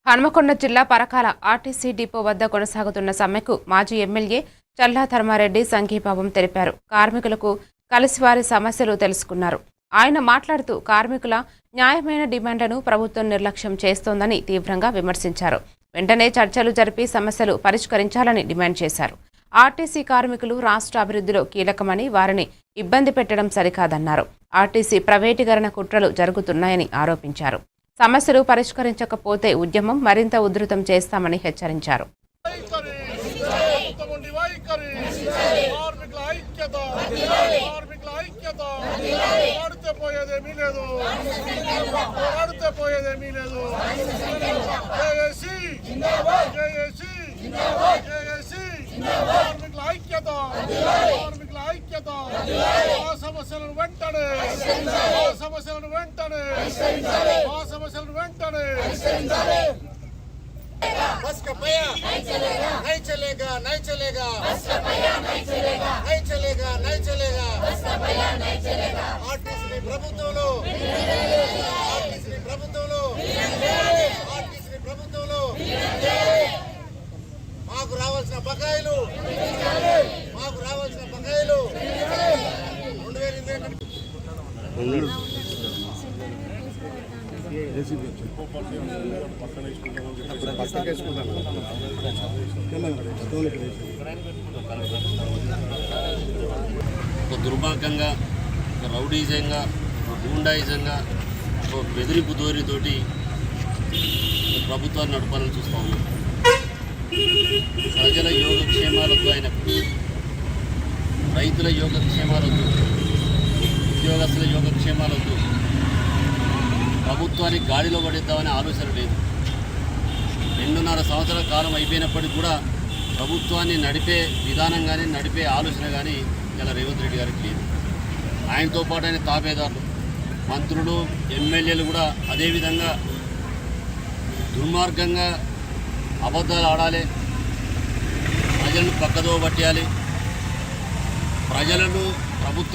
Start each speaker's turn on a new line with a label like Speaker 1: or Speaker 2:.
Speaker 1: హన్మకొండ జిల్లా Parakala RTC depot వద్ద కొనసాగుతున్న సమ్మెకు మాజీ ఎమ్మెల్యే చల్లా ధర్మారెడ్డి సంఘీభావం తెలిపారు. కార్మికులకు కలిసి వారి సమస్యలు తెలుసుకున్నారు. ఆయన మాట్లాడుతూ కార్మికుల న్యాయమైన డిమాండ్లను ప్రభుత్వం నిర్లక్ష్యం చేస్తోందని తీవ్రంగా విమర్శించారు. వెంటనే చర్చలు జరిపి సమస్యలు పరిష్కరించాలని డిమాండ్ చేశారు. ఆర్టీసీ కార్మికులు రాష్ట్ర అభివృద్ధిలో కీలకమని వారిని ఇబ్బంది పెట్టడం సరికాదన్నారు. ఆర్టీసీ ప్రైవేటీకరణ కుట్రలు జరుగుతున్నాయని ఆరోపించారు. సమస్యలు పరిష్కరించకపోతే ఉద్యమం మరింత ఉధృతం చేస్తామని హెచ్చరించారు.
Speaker 2: సమస్యలను వెంటనే बस का पया नहीं चलेगा नहीं चलेगा नहीं चलेगा नहीं चलेगा आर्टिस्ट ప్రభుత్వంలో మాకు రావాల్సిన బకాయిలు 2028 దుర్మార్గంగా రౌడీజంగా గూండాయిజంగా బెదిరింపు ధోరణితోటి ప్రభుత్వాన్ని నడపాలని చూస్తూ ఉన్నాం. ప్రజల యోగక్షేమాలతో ఆయనకు రైతుల యోగక్షేమాలతో ఉద్యోగస్తుల యోగక్షేమాలతో ప్రభుత్వానికి గాడిలో పడిద్దామనే ఆలోచన లేదు. 2.5 సంవత్సరాల కాలం అయిపోయినప్పటికీ కూడా ప్రభుత్వాన్ని నడిపే విధానం కానీ నడిపే ఆలోచన కానీ ఇలా రేవంత్ రెడ్డి గారికి లేదు. ఆయనతో పాటు ఆయన తాబేదారులు మంత్రులు ఎమ్మెల్యేలు కూడా అదేవిధంగా దుర్మార్గంగా అబద్ధాలు ఆడాలి, ప్రజలను పక్కదో పట్టేయాలి, ప్రజలను ప్రభుత్వం